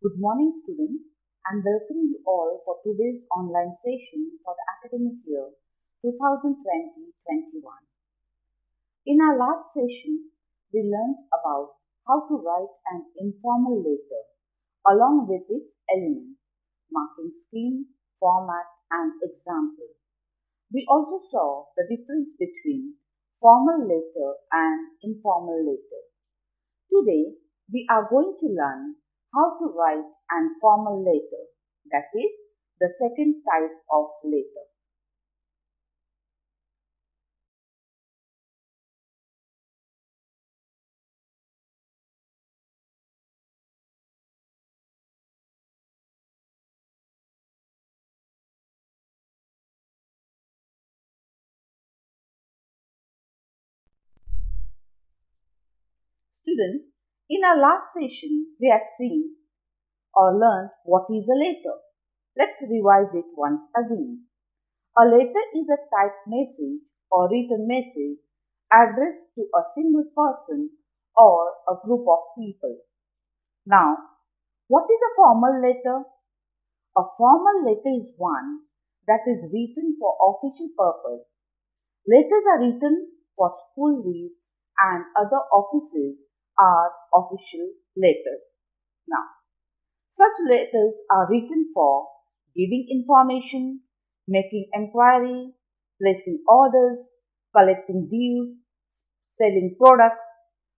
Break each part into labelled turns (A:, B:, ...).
A: Good morning, students, and welcome you all for today's online session for the academic year 2020-21. In our last session, we learned about how to write an informal letter along with its elements, marking scheme, format, and example. We also saw the difference between formal letter and informal letter. Today, we are going to learn how to write an formal letter, that is, the second type of letter. Students, in our last session, we have seen or learned what is a letter. Let's revise it once again. A letter is a typed message or written message addressed to a single person or a group of people. Now, what is a formal letter? A formal letter is one that is written for official purpose. Letters are written for school leave and other offices are official letters. Now, such letters are written for giving information, making enquiry, placing orders, collecting dues, selling products,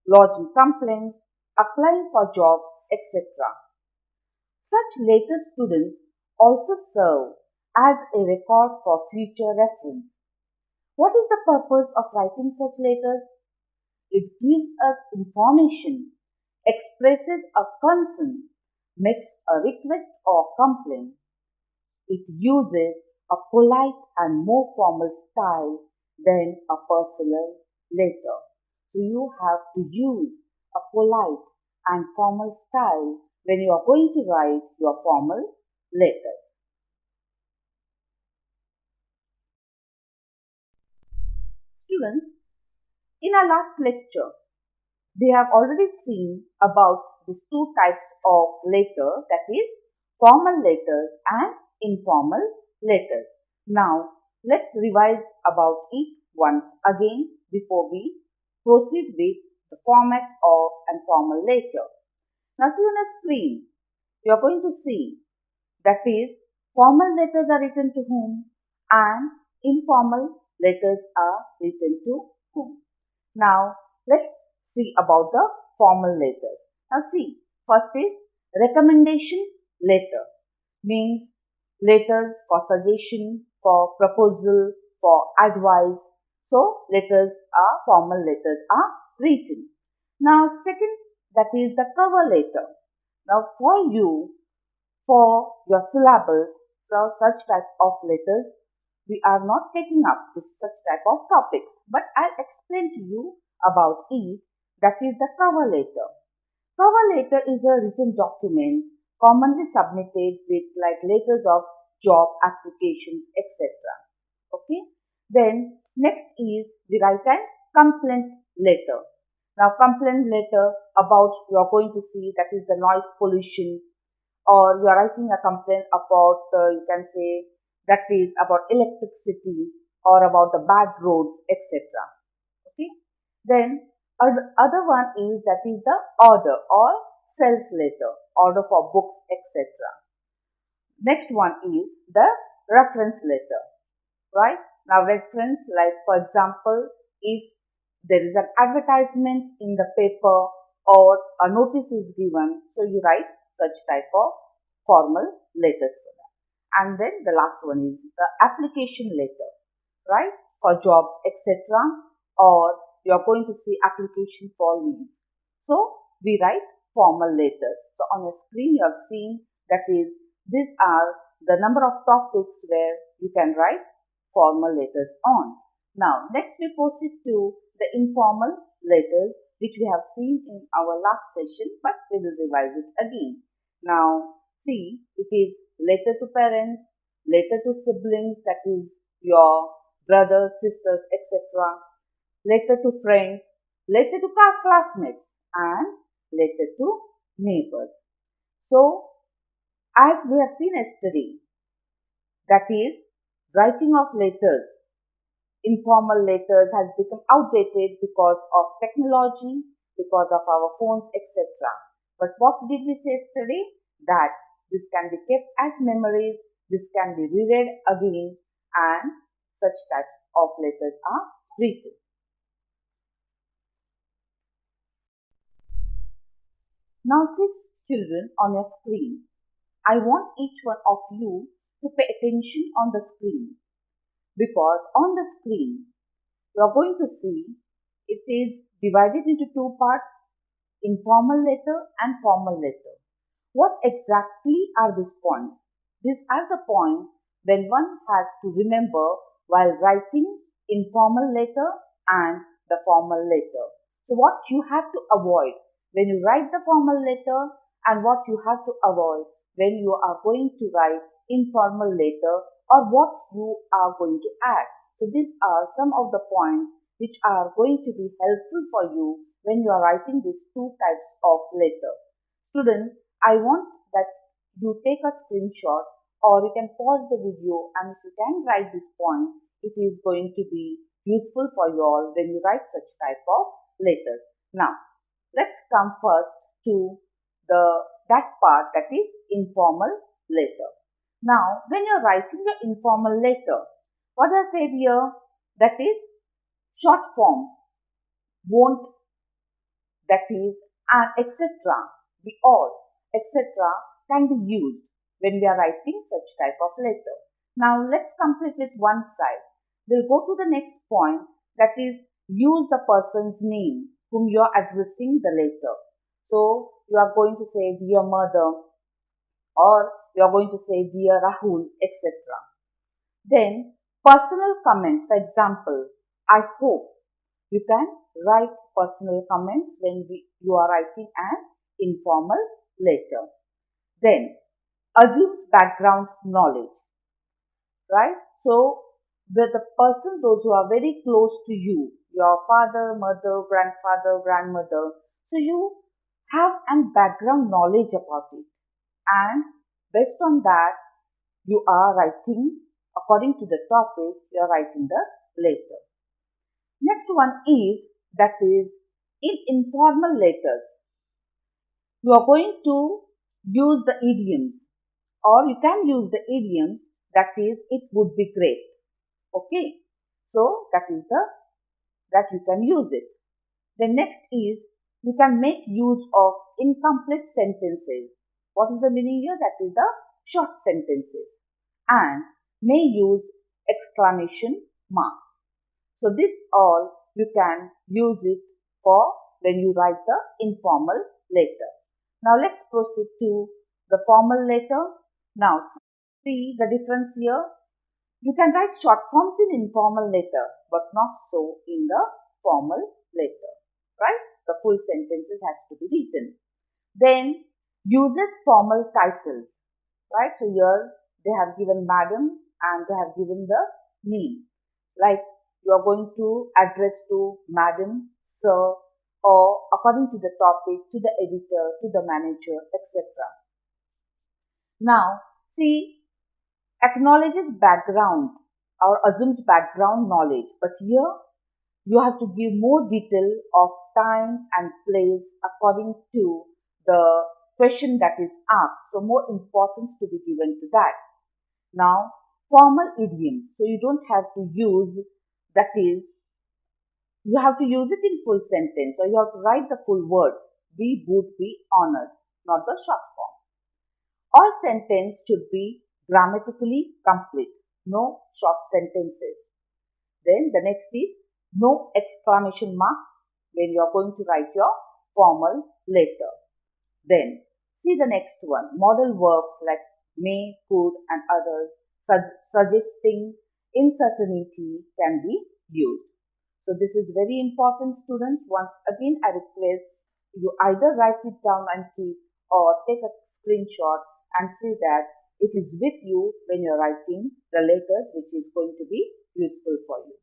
A: lodging complaints, applying for jobs, etc. Such later students also serve as a record for future reference. What is the purpose of writing such letters? It gives us information, expresses a concern, makes a request or complaint. It uses a polite and more formal style than a personal letter. So you have to use a polite and formal style when you are going to write your formal letters. Students, in our last lecture, we have already seen about these two types of letter, that is formal letters and informal letters. Now, let's revise about each once again before we proceed with the format of an formal letter. Now, see on the screen, you are going to see that is formal letters are written to whom and informal letters are written to whom. Now, let's see about the formal letters. Now, see, first is recommendation letter, means letters for suggestion, for proposal, for advice. So, letters are formal letters are written. Now, second, that is the cover letter. Now, for your syllabus, so such type of letters, we are not taking up this such type of topics, but I'll explain to you about it. That is the cover letter. Cover letter is a written document commonly submitted with like letters of job applications, etc. Okay. Then next is we write a complaint letter. Now complaint letter about you are going to see that is the noise pollution, or you are writing a complaint about you can say that is about electricity or about the bad roads, etc. Okay. Then other one is that is the order or sales letter, order for books, etc. Next one is the reference letter, right? Now reference, like for example, if there is an advertisement in the paper or a notice is given, so you write such type of formal letters for that. And then the last one is the application letter, right? For jobs, etc. Or you are going to see application for leave. So we write formal letters. So on your screen you have seen that is these are the number of topics where you can write formal letters on. Now next we proceed to the informal letters which we have seen in our last session, but we will revise it again. Now see, it is letter to parents, letter to siblings, that is your brothers, sisters, etc. Letter to friends, letter to classmates, and letter to neighbors. So As we have seen yesterday, that is, writing of letters, informal letters has become outdated because of technology, because of our phones, etc. But what did we say yesterday? That this can be kept as memories, this can be reread again, and such types of letters are written. Now, see children on your screen. I want each one of you to pay attention on the screen, because on the screen you are going to see it is divided into two parts, informal letter and formal letter. What exactly are these points? These are the points when one has to remember while writing informal letter and the formal letter. So what you have to avoid when you write the formal letter and what you have to avoid when you are going to write informal letter, or what you are going to add. So these are some of the points which are going to be helpful for you when you are writing these two types of letter. Students, I want that you take a screenshot, or you can pause the video, and if you can write this point, it is going to be useful for you all when you write such type of letters. Now, let's come first to the that part, that is informal letter. Now, when you're writing your informal letter, what I said here, that is short form won't, that is, and etc. The all, etc. can be used when we are writing such type of letter. Now let's complete it one side. We'll go to the next point, that is use the person's name whom you are addressing the letter. So you are going to say dear mother, or you are going to say dear Rahul, etc. Then personal comments, for example, I hope. You can write personal comments when you are writing an informal letter. Then assumes background knowledge, right? So with the person, those who are very close to you, your father, mother, grandfather, grandmother, so you have an background knowledge about it, and based on that you are writing according to the topic, you are writing the letter. Next one is, that is, in informal letters, you are going to use the idioms, or you can use the idioms, that is, it would be great. Okay, so that is the that you can use it. The next is, you can make use of incomplete sentences. What is the meaning here? That is the short sentences, and may use exclamation mark. So this all you can use it for when you write the informal letter. Now let's proceed to the formal letter. Now see the difference here. You can write short forms in informal letter, but not so in the formal letter, right? The full sentences has to be written. Then uses formal titles, right? So here they have given madam and they have given the name. Like you are going to address to madam, sir, or according to the topic, to the editor, to the manager, etc. Now, see, acknowledges background or assumes background knowledge, but here you have to give more detail of time and place according to the question that is asked. So more importance to be given to that. Now, formal idioms. So you don't have to use, that is, you have to use it in full sentence, or you have to write the full words. We would be honored, not the short form. All sentence should be grammatically complete. No short sentences. Then the next is no exclamation mark when you are going to write your formal letter. Then see the next one. Modal verbs like may, could, and others suggesting uncertainty can be used. So this is very important, students. Once again, I request you either write it down and keep, or take a screenshot and see that it is with you when you're writing the letters, which is going to be useful for you.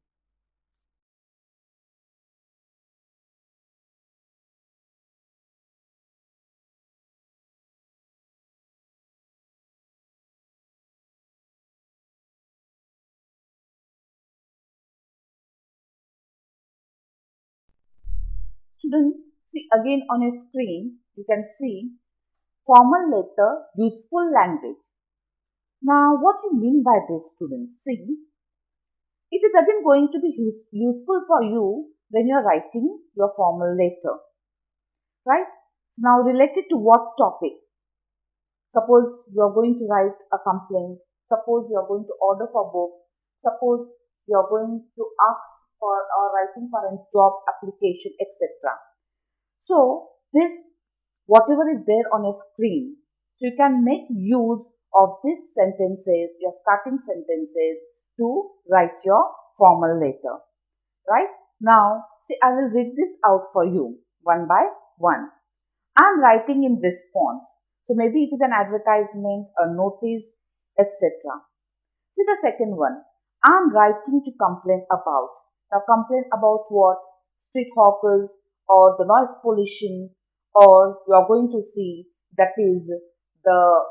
A: Students, see again on your screen, you can see formal letter, useful language. Now, what do you mean by this, students? See, it is again going to be useful for you when you are writing your formal letter, right? Now, related to what topic? Suppose you are going to write a complaint. Suppose you are going to order for books. Suppose you are going to ask for or writing for a job application, etc. So, this whatever is there on your screen, so you can make use of these sentences, your starting sentences to write your formal letter. Right? Now, see, I will read this out for you one by one. I am writing in response. So maybe it is an advertisement, a notice, etc. See the second one. I am writing to complain about. Now complain about what? Street hawkers or the noise pollution, or you are going to see that is the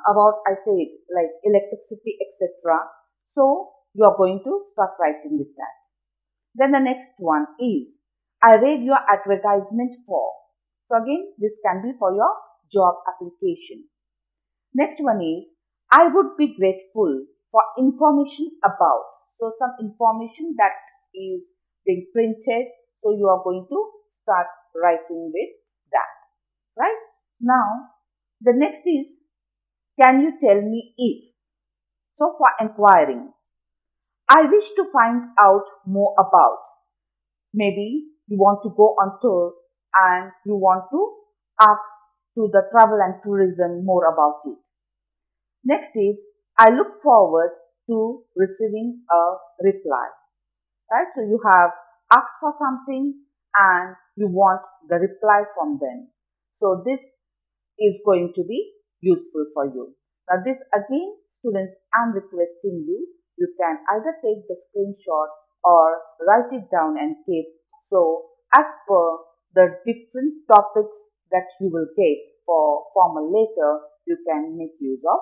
A: about I said like electricity, etc. So you are going to start writing with that. Then the next one is I read your advertisement for. So again, this can be for your job application. Next one is I would be grateful for information about. So some information that is being printed. So you are going to start writing with that. Right? Now, the next is can you tell me if? So for inquiring, I wish to find out more about. Maybe you want to go on tour and you want to ask to the travel and tourism more about it. Next is, I look forward to receiving a reply. Right? So you have asked for something and you want the reply from them. So this is going to be useful for you. Now this again, students, I'm requesting you, you can either take the screenshot or write it down and keep. So as per the different topics that you will get for formal letter, you can make use of.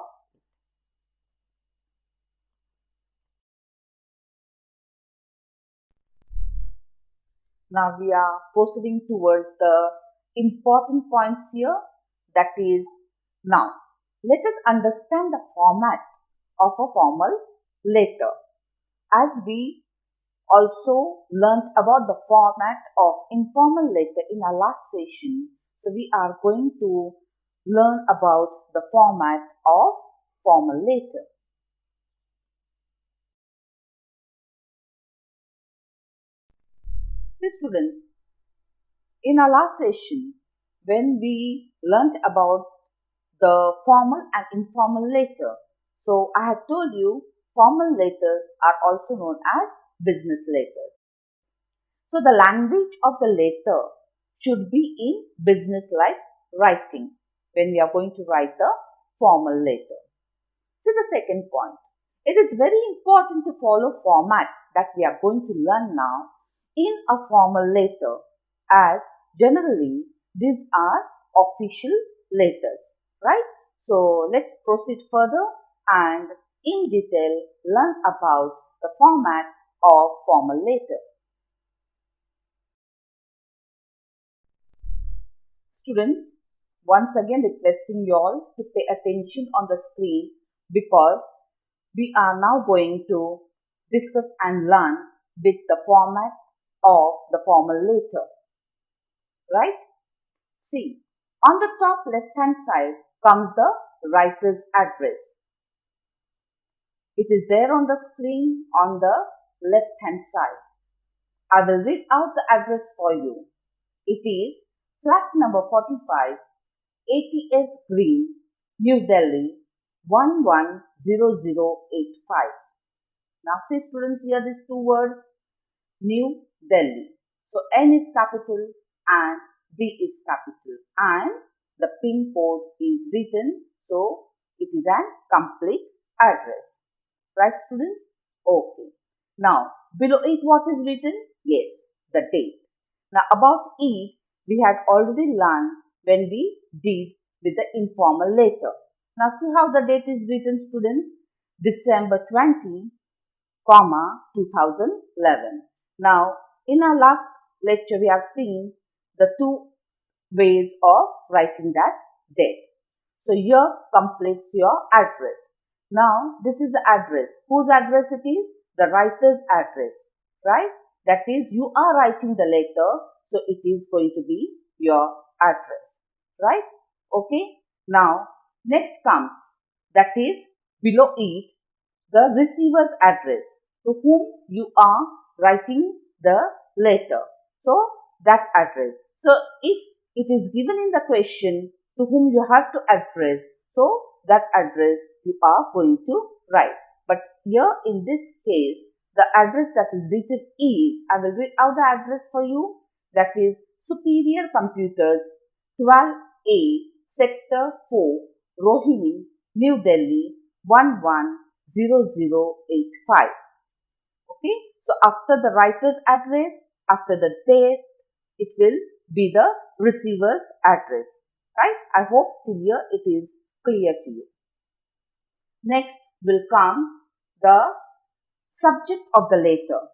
A: Now we are proceeding towards the important points here. That is, now let us understand the format of a formal letter. As we also learnt about the format of informal letter in our last session, so we are going to learn about the format of formal letter. So students, in our last session, when we learnt about the formal and informal letter, so I had told you formal letters are also known as business letters. So the language of the letter should be in business-like writing when we are going to write the formal letter. So the second point, it is very important to follow format that we are going to learn now in a formal letter, as generally these are official letters, right? So let's proceed further and in detail learn about the format of formal letter. Students, once again requesting you all to pay attention on the screen because we are now going to discuss and learn with the format of the formal letter. Right? See, on the top left hand side comes the writer's address. It is there on the screen on the left hand side. I will read out the address for you. It is flat number 45, ATS Green, New Delhi 110085. Now see students, here these two words, New Delhi. So N is capital and D is capital and the pin code is written, so it is an complete address. Right students? Okay. Now below it what is written? Yes, the date. Now about it we had already learned when we did with the informal letter. Now see how the date is written students? December 20, 2011. Now in our last lecture we have seen the two ways of writing that date. So here completes your address. Now this is the address. Whose address it is? The writer's address, right? That is, you are writing the letter, so it is going to be your address, right? Okay. Now next comes, that is below it, the receiver's address, to whom you are writing the letter. So that address. So if it is given in the question to whom you have to address, so that address you are going to write. But here in this case, the address that is written is, I will read out the address for you, that is Superior Computers, 12A, Sector 4, Rohini, New Delhi, 110085. Okay, so after the writer's address, after the date, it will be the receiver's address, right? I hope till here it is clear to you. Next will come the subject of the letter.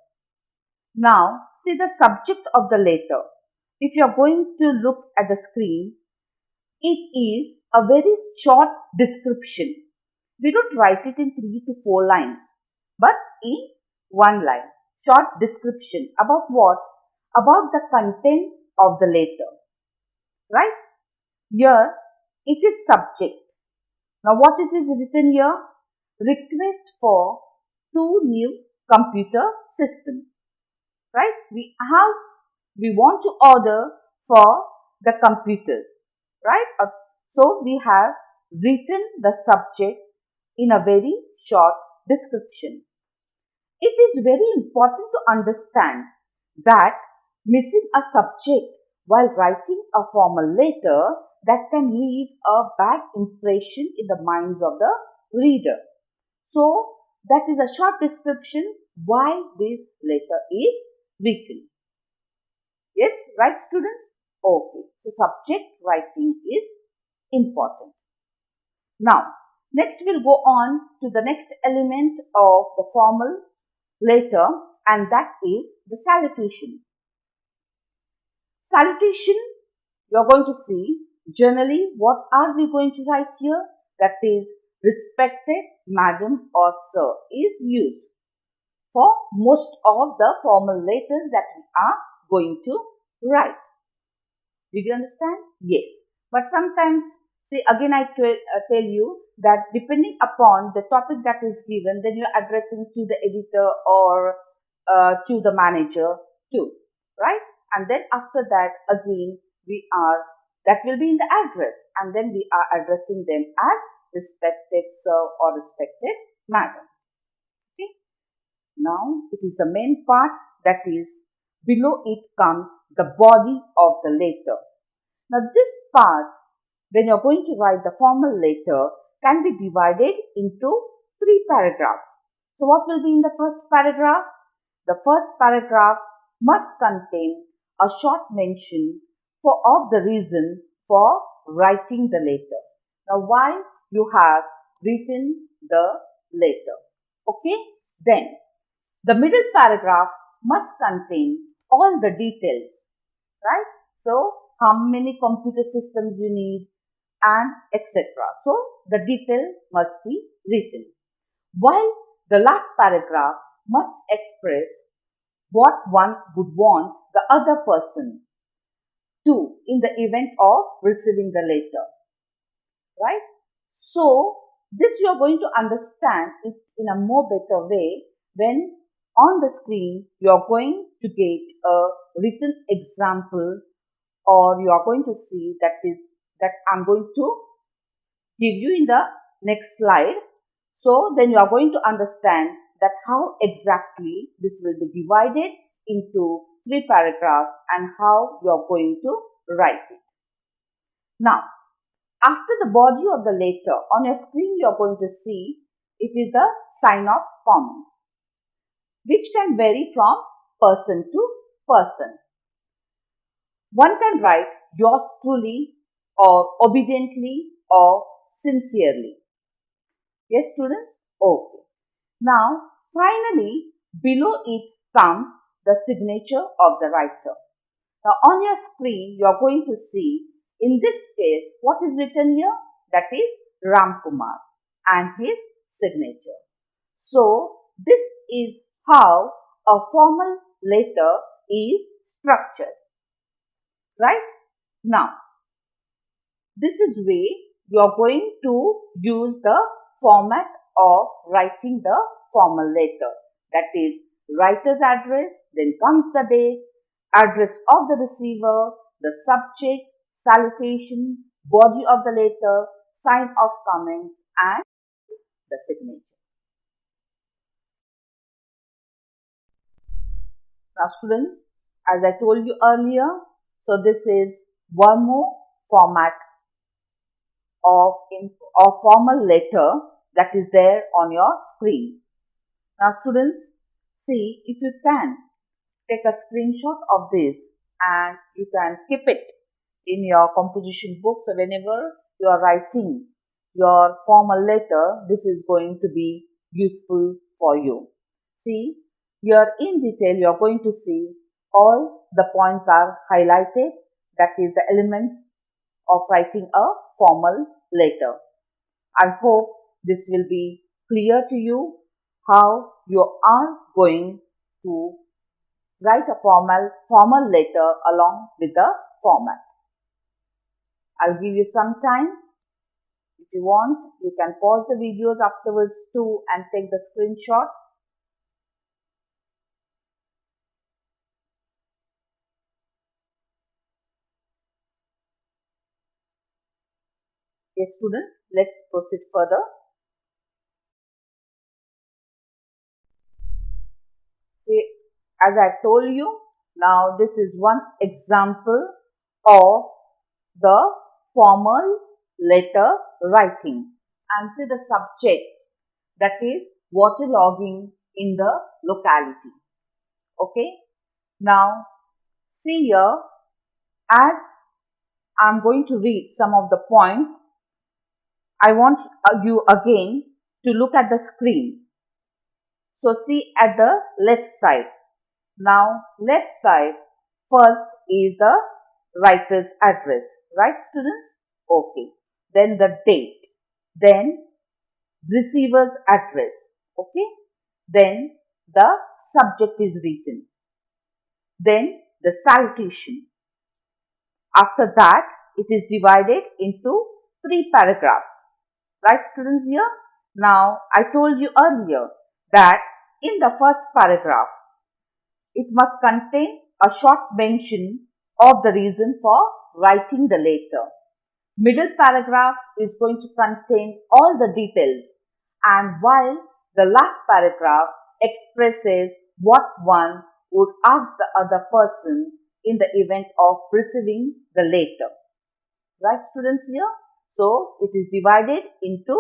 A: Now, see the subject of the letter. If you are going to look at the screen, it is a very short description. We don't write it in 3 to 4 lines, but in one line. Short description about what? About the content of the letter, right? Here it is subject. Now what it is written here? Request for 2 new computer systems, right? We want to order for the computers, right? So we have written the subject in a very short description. It is very important to understand that missing a subject while writing a formal letter, that can leave a bad impression in the minds of the reader. So that is a short description why this letter is written. Yes, right students? Okay, so subject writing is important. Now, next we'll go on to the next element of the formal letter, and that is the salutation. Salutation, you're going to see generally what are we going to write here? That is respected madam or sir is used for most of the formal letters that we are going to write. Did you understand? Yes. But sometimes, see, again I tell you that depending upon the topic that is given, then you're addressing to the editor or to the manager too, right? And then after that, again, that will be in the address, and then we are addressing them as respected sir or respected madam. Okay. Now, it is the main part, that is below it comes the body of the letter. Now, this part, when you're going to write the formal letter, can be divided into 3 paragraphs. So, what will be in the first paragraph? The first paragraph must contain a short mention of the reason for writing the letter. Now, why you have written the letter. Okay? Then, the middle paragraph must contain all the details, right? So, how many computer systems you need and etc. So, the detail must be written. While the last paragraph must express what one would want the other person to in the event of receiving the letter, right? So, this you are going to understand it in a more better way when on the screen you are going to get a written example, or you are going to see that I'm going to give you in the next slide. So then you are going to understand that how exactly this will be divided into 3 paragraphs and how you are going to write it. Now, after the body of the letter, on your screen you are going to see it is the sign-off comment, which can vary from person to person. One can write yours truly, or obediently, or sincerely. Yes, students? Okay. Now, finally, below it comes the signature of the writer. Now on your screen, you are going to see, in this case, what is written here? That is Ram Kumar and his signature. So this is how a formal letter is structured, right? Now, this is way you are going to use the format of writing the formal letter. That is writer's address, then comes the date, address of the receiver, the subject, salutation, body of the letter, sign of comments and the signature. Now students, as I told you earlier, so this is one more format of formal letter that is there on your screen. Now students, see if you can take a screenshot of this and you can keep it in your composition book. So whenever you are writing your formal letter, this is going to be useful for you. See, here in detail you are going to see all the points are highlighted, that is the elements of writing a formal letter. I hope this will be clear to you how you are going to write a formal letter along with the format. I'll give you some time. If you want, you can pause the videos afterwards too and take the screenshot. Yes, students, let's proceed further. See, as I told you, now this is one example of the formal letter writing. And see the subject, that is waterlogging in the locality. Okay. Now see here, as I'm going to read some of the points, I want you again to look at the screen. So see at the left side. Now left side, first is the writer's address, right students? Okay. Then the date. Then receiver's address. Okay. Then the subject is written. Then the salutation. After that, it is divided into 3 paragraphs. Right students here? Now, I told you earlier that in the first paragraph, it must contain a short mention of the reason for writing the letter. Middle paragraph is going to contain all the details, and while the last paragraph expresses what one would ask the other person in the event of receiving the letter. Right students here? So it is divided into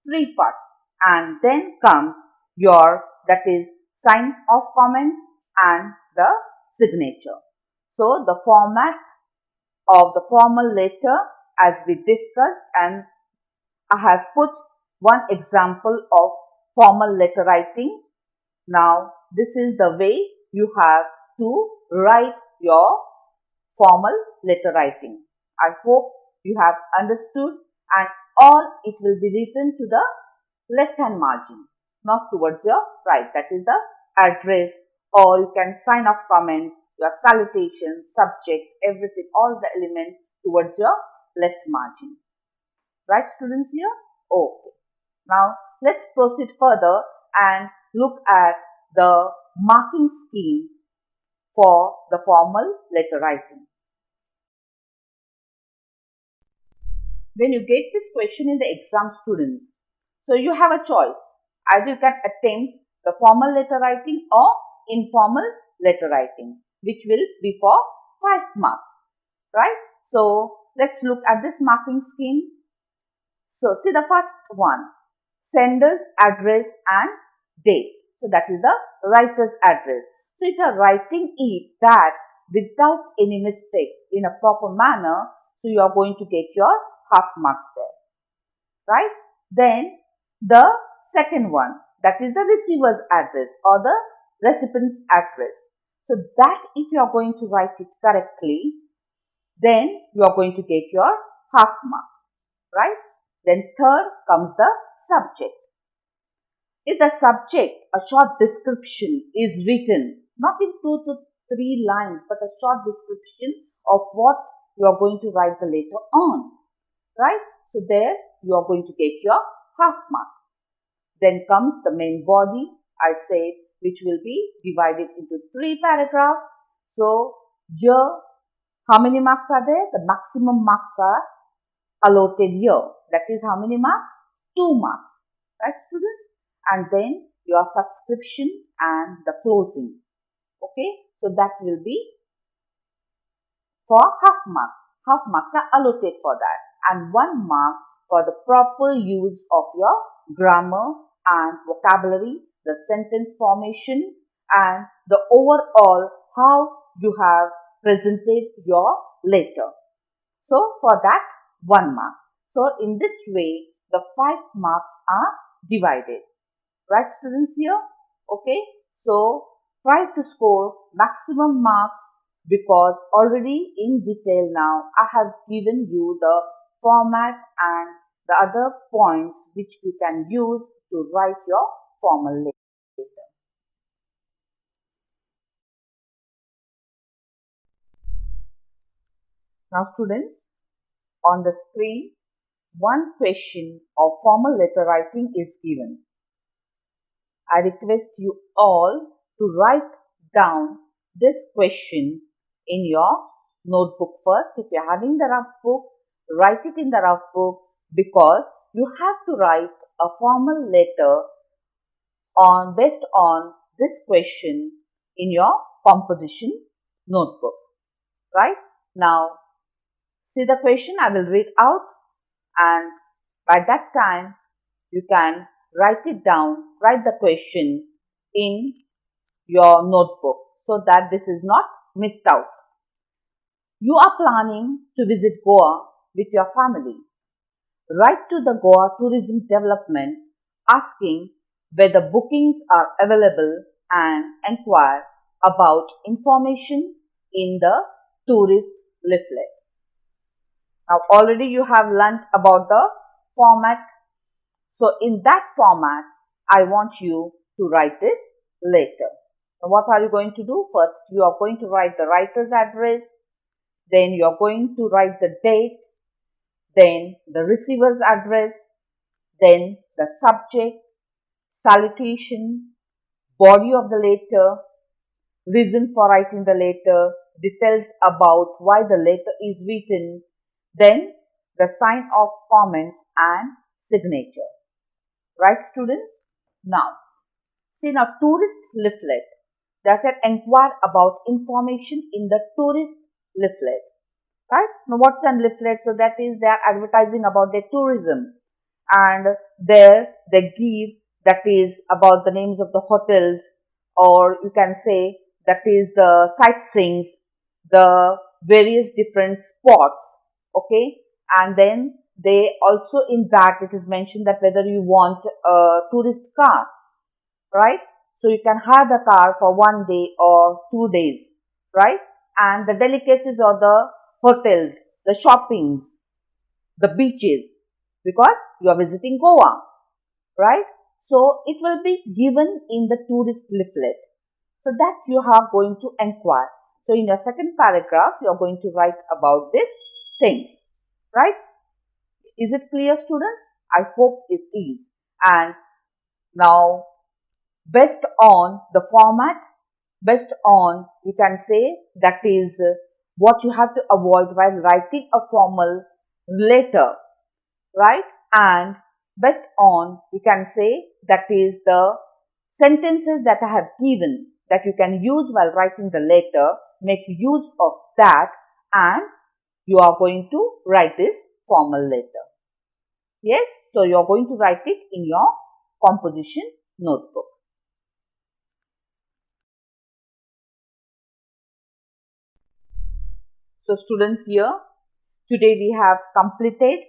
A: 3 parts, and then comes your, that is sign of comments and the signature. So the format of the formal letter as we discussed, and I have put one example of formal letter writing. Now this is the way you have to write your formal letter writing. I hope you have understood, and all it will be written to the left hand margin, not towards your right. That is the address, or you can sign off comments, your salutation, subject, everything, all the elements towards your left margin. Right students here? Okay. Now let's proceed further and look at the marking scheme for the formal letter writing. When you get this question in the exam, students, so you have a choice. Either you can attempt the formal letter writing or informal letter writing, which will be for 5 marks, right? So let's look at this marking scheme. So see the first one, sender's address and date. So that is the writer's address. So if you are writing it that without any mistake in a proper manner, so you are going to get your half marks there, right? Then the second one, that is the receiver's address or the recipient's address. So that if you are going to write it correctly, then you are going to get your half mark, right? Then third comes the subject. If the subject, a short description is written, not in 2 to 3 lines, but a short description of what you are going to write the letter on, right? So there you are going to get your half mark. Then comes the main body, I said, which will be divided into 3 paragraphs. So here, how many marks are there? The maximum marks are allotted here. That is how many marks? 2 marks, right, students? And then your subscription and the closing. Okay, so that will be for half mark. Half marks are allotted for that, and 1 mark for the proper use of your grammar and vocabulary, the sentence formation, and the overall how you have presented your letter. So for that 1 mark. So in this way the 5 marks are divided. Right, students here? Okay. So try to score maximum marks, because already in detail now I have given you the format and the other points which you can use to write your formal letter. Now students, on the screen, one question of formal letter writing is given. I request you all to write down this question in your notebook first. If you are having the rough book, write it in the rough book, because you have to write a formal letter based on this question in your composition notebook. Right? Now, see the question, I will read out, and by that time you can write it down, write the question in your notebook so that this is not missed out. You are planning to visit Goa with your family. Write to the Goa Tourism Development asking whether bookings are available and inquire about information in the tourist leaflet. Now already you have learnt about the format. So in that format, I want you to write this letter. Now what are you going to do? First, you are going to write the writer's address. Then you are going to write the date. Then the receiver's address. Then the subject, salutation, body of the letter, reason for writing the letter, details about why the letter is written, then the sign of comments and signature. Right, students? Now, see, now tourist leaflet. They said inquire about information in the tourist leaflet. Right? Now, what's a leaflet? So that is they are advertising about their tourism, and there they give that is about the names of the hotels, or you can say that is the sightseeing, the various different spots. Okay, and then they also in that it is mentioned that whether you want a tourist car, right? So you can hire the car for 1 day or 2 days, right? And the delicacies of the hotels, the shoppings, the beaches, because you are visiting Goa, right? So it will be given in the tourist leaflet. So that you are going to inquire. So in your second paragraph, you are going to write about this thing, right? Is it clear, students? I hope it is. And now, based on the format, based on, you can say that is what you have to avoid while writing a formal letter, right? And based on, you can say that is the sentences that I have given that you can use while writing the letter, make use of that, and you are going to write this formal letter. Yes, so you are going to write it in your composition notebook. So students, here today we have completed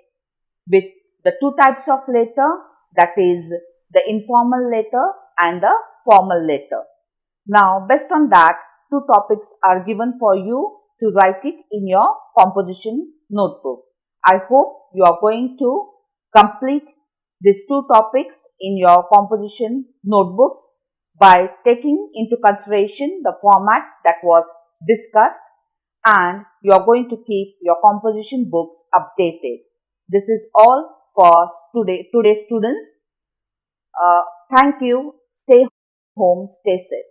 A: with the 2 types of letter, that is the informal letter and the formal letter. Now based on that, two topics are given for you to write it in your composition notebook. I hope you are going to complete these two topics in your composition notebooks by taking into consideration the format that was discussed, and you are going to keep your composition book updated. This is all for today students. Uh, Thank you. Stay home, stay safe.